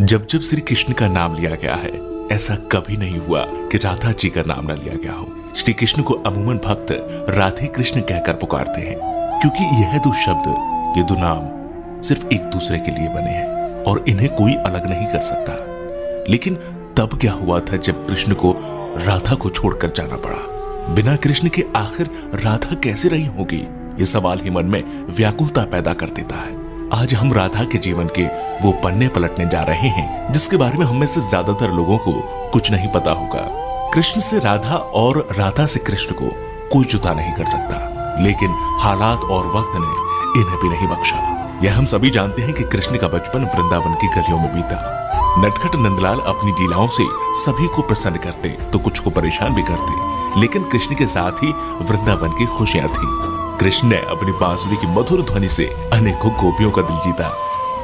जब जब श्री कृष्ण का नाम लिया गया है, ऐसा कभी नहीं हुआ कि राधा जी का नाम न लिया गया हो। श्री कृष्ण को अमूमन भक्त राधे कृष्ण कहकर पुकारते हैं, क्योंकि यह दो शब्द, ये दो नाम सिर्फ एक दूसरे के लिए बने हैं और इन्हें कोई अलग नहीं कर सकता। लेकिन तब क्या हुआ था जब कृष्ण को राधा को छोड़कर जाना पड़ा? बिना कृष्ण के आखिर राधा कैसे रही होगी? ये सवाल ही मन में व्याकुलता पैदा कर देता है। आज हम राधा के जीवन के वो पन्ने पलटने जा रहे हैं जिसके बारे में हम में से ज्यादातर लोगों को कुछ नहीं पता होगा। कृष्ण से राधा और राधा से कृष्ण को कोई जुदा नहीं कर सकता, लेकिन हालात और वक्त ने इन्हें भी नहीं बख्शा। यह हम सभी जानते हैं कि कृष्ण का बचपन वृंदावन की गलियों में बीता। नटखट नंदलाल अपनी लीलाओं से सभी को प्रसन्न करते तो कुछ को परेशान भी करते, लेकिन कृष्ण के साथ ही वृंदावन की खुशियां थी। कृष्ण ने अपनी बांसुरी की मधुर ध्वनि से अनेकों गोपियों का दिल जीता,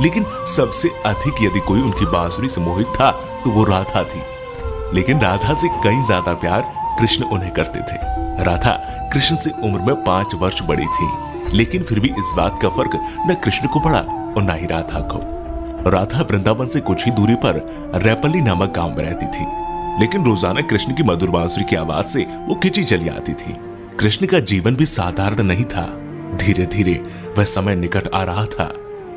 लेकिन सबसे अधिक यदि कोई उनकी बांसुरी से मोहित था तो वो राधा थी। लेकिन राधा से कहीं ज्यादा प्यार कृष्ण उन्हें करते थे। राधा कृष्ण से उम्र में 5 वर्ष बड़ी थी, लेकिन फिर भी इस बात का फर्क न कृष्ण को पड़ा और न ही राधा को। राधा वृंदावन से कुछ ही दूरी पर रैपल्ली नामक गांव में रहती थी, लेकिन रोजाना कृष्ण की मधुर बांसुरी की आवाज से वो खिंची चली आती थी। कृष्ण का जीवन भी साधारण नहीं था। धीरे धीरे वह समय निकट आ रहा था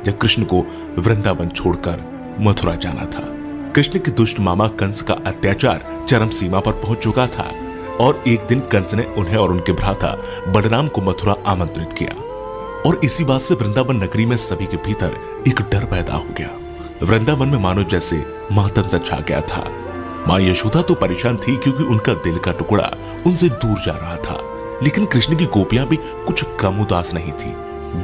जब कृष्ण को वृंदावन छोड़कर मथुरा जाना था। कृष्ण के दुष्ट मामा कंस का अत्याचार चरम सीमा पर पहुंच चुका था और एक दिन कंस ने उन्हें और उनके भ्राता बलराम को मथुरा आमंत्रित किया, और इसी बात से वृंदावन नगरी में सभी के भीतर एक डर पैदा हो गया। वृंदावन में मानो जैसे मातम सा छा गया था। मां यशोदा तो परेशान थी क्योंकि उनका दिल का टुकड़ा उनसे दूर जा रहा था, लेकिन कृष्ण की गोपियां भी कुछ कम उदास नहीं थी।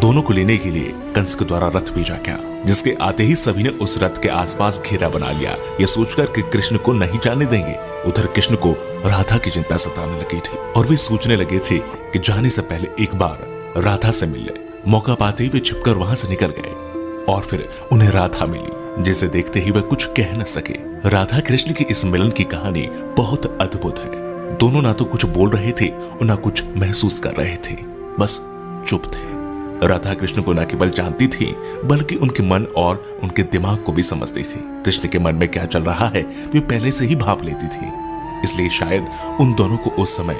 दोनों को लेने के लिए कंस के द्वारा रथ भेजा गया, जिसके आते ही सभी ने उस रथ के आसपास घेरा बना लिया, यह सोचकर कि कृष्ण को नहीं जाने देंगे। उधर कृष्ण को राधा की चिंता सताने लगी थी और वे सोचने लगे थे कि जाने से पहले एक बार राधा से मिल ले। मौका पाते ही वे छिपकर वहां से निकल गए और फिर उन्हें राधा मिली, जिसे देखते ही वे कुछ कह न सके। राधा कृष्ण की इस मिलन की कहानी बहुत अद्भुत है। दोनों ना तो कुछ बोल रहे थे और ना कुछ महसूस कर रहे थे, बस चुप थे। राधा कृष्ण को न केवल जानती थी बल्कि उनके मन और उनके दिमाग को भी समझती थी। कृष्ण के मन में क्या चल रहा है वे पहले से ही भाप लेती थी, इसलिए शायद उन दोनों को उस समय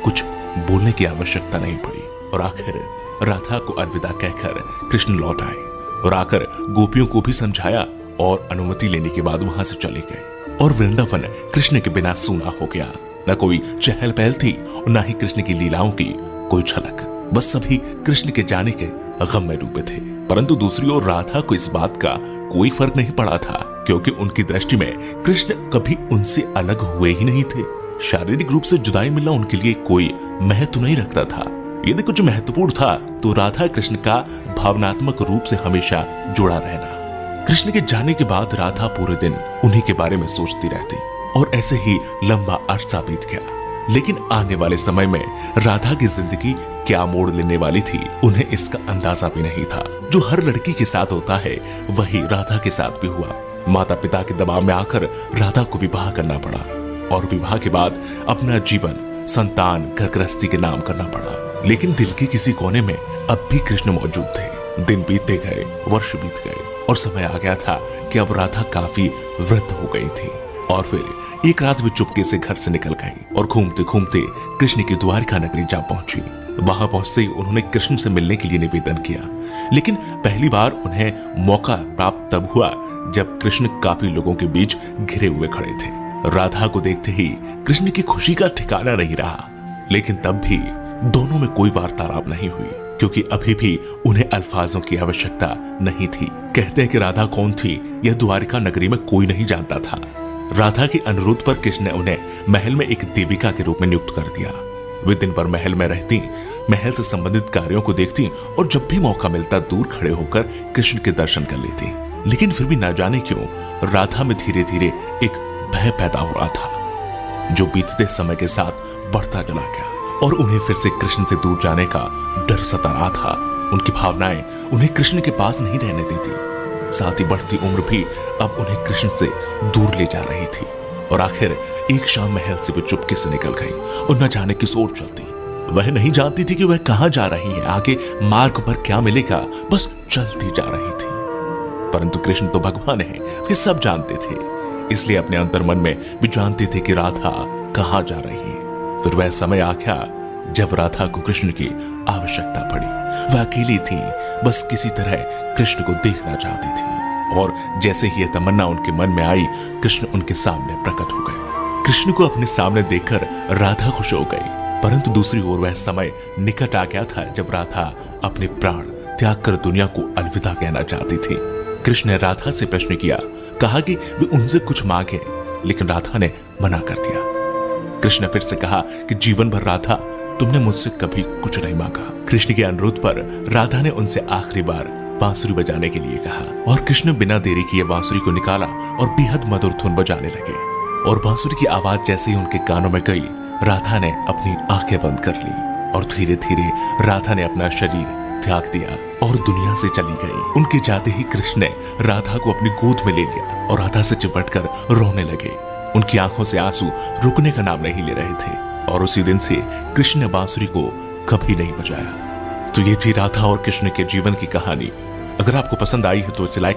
कुछ बोलने की आवश्यकता नहीं पड़ी। और आखिर राधा को अलविदा कहकर कृष्ण लौट आए और आकर गोपियों को भी समझाया और अनुमति लेने के बाद वहां से चले गए। और वृंदावन कृष्ण के बिना सूना हो गया। न कोई चहल पहल थी और न ही कृष्ण की लीलाओं की कोई झलक। बस सभी कृष्ण के जाने के गम में डूबे थे। परंतु दूसरी ओर राधा को इस बात का कोई फर्क नहीं पड़ा था, क्योंकि उनकी दृष्टि में कृष्ण कभी उनसे अलग हुए ही नहीं थे। शारीरिक रूप से जुदाई मिलना उनके लिए कोई महत्व नहीं रखता था। यदि कुछ महत्वपूर्ण था तो राधा कृष्ण का भावनात्मक रूप से हमेशा जुड़ा रहना। कृष्ण के जाने के बाद राधा पूरे दिन उन्हीं के बारे में सोचती रहती और ऐसे ही लंबा अरसा बीत गया। लेकिन आने वाले समय में राधा की जिंदगी क्या मोड़ लेने वाली थी उन्हें इसका अंदाजा भी नहीं था। जो हर लड़की के साथ होता है वही राधा के साथ भी हुआ। माता पिता के दबाव में आकर राधा को विवाह करना पड़ा और विवाह के बाद अपना जीवन संतान घर गृहस्थी के नाम करना पड़ा। लेकिन दिल के किसी कोने में अब भी कृष्ण मौजूद थे। दिन बीतते गए, वर्ष बीत गए और समय आ गया था कि अब राधा काफी वृद्ध हो गई थी। और फिर एक रात वे चुपके से घर से निकल गई और घूमते घूमते कृष्ण की द्वारका नगरी जा पहुंची। वहां पहुंचते ही उन्होंने कृष्ण से मिलने के लिए निवेदन किया, लेकिन पहली बार उन्हें मौका प्राप्त तब हुआ जब कृष्ण काफी लोगों के बीच घिरे हुए खड़े थे। राधा को देखते ही कृष्ण की खुशी का ठिकाना नहीं रहा, लेकिन तब भी दोनों में कोई वार्तालाप नहीं हुई, क्योंकि अभी भी उन्हें अल्फाजों की आवश्यकता नहीं थी। कहते हैं कि राधा कौन थी यह द्वारिका नगरी में कोई नहीं जानता था। राधा के अनुरोध पर कृष्ण ने उन्हें महल में एक देविका के रूप में नियुक्त कर दिया। वे दिन भर महल में रहती, महल से संबंधित कार्यों को देखती और जब भी मौका मिलता दूर खड़े होकर कृष्ण के दर्शन कर लेती। लेकिन फिर भी न जाने क्यों राधा में धीरे धीरे एक भय पैदा हो रहा था, जो बीतते समय के साथ बढ़ता चला गया और उन्हें फिर से कृष्ण से दूर जाने का डर सता रहा था। उनकी भावनाएं उन्हें कृष्ण के पास नहीं रहने देती। साथ ही बढ़ती उम्र भी अब उन्हें कृष्ण से दूर ले जा रही थी। और आखिर एक शाम महल से वे चुपके से निकल गई और न जाने किस ओर चलती। वह नहीं जानती थी कि वह कहां जा रही है, आगे मार्ग पर क्या मिलेगा, बस चलती जा रही थी। परंतु कृष्ण तो भगवान है, वे सब जानते थे। इसलिए अपने अंतर्मन में भी जानते थे कि राधा कहां जा रही है। फिर वह समय आ गया जब राधा को कृष्ण की आवश्यकता पड़ी। वह अकेली थी, बस किसी तरह कृष्ण को देखना चाहती थी। और जैसे ही यह तमन्ना उनके मन में आई, कृष्ण उनके सामने प्रकट हो गए। कृष्ण को अपने सामने देखकर राधा खुश हो गई। परंतु दूसरी ओर वह समय निकट आ गया था जब राधा अपने प्राण त्याग कर दुनिया को अलविदा कहना चाहती थी। कृष्ण ने राधा से प्रश्न किया, कहा कि वे उनसे कुछ मांगे, लेकिन राधा ने मना कर दिया। कृष्ण ने फिर से कहा कि जीवन भर राधा, तुमने मुझसे कभी कुछ नहीं मांगा। कृष्ण के अनुरोध पर राधा ने उनसे आखिरी बार बांसुरी बजाने के लिए कहा और कृष्ण बिना देरी किए बांसुरी को निकाला और बेहद मधुर धुन बजाने लगे। और बांसुरी की आवाज जैसे ही उनके कानों में गई, राधा ने अपनी आंखें बंद कर ली और धीरे धीरे राधा ने अपना शरीर त्याग दिया और दुनिया से चली गई। उनके जाते ही कृष्ण ने राधा को अपनी गोद में ले लिया और राधा से चिपटकर रोने लगे। उनकी आंखों से आंसू रुकने का नाम नहीं ले रहे थे और उसी दिन से कृष्ण ने बांसुरी को कभी नहीं बजाया। तो ये थी राधा और कृष्ण के जीवन की कहानी। अगर आपको पसंद आई है तो इसे लाइक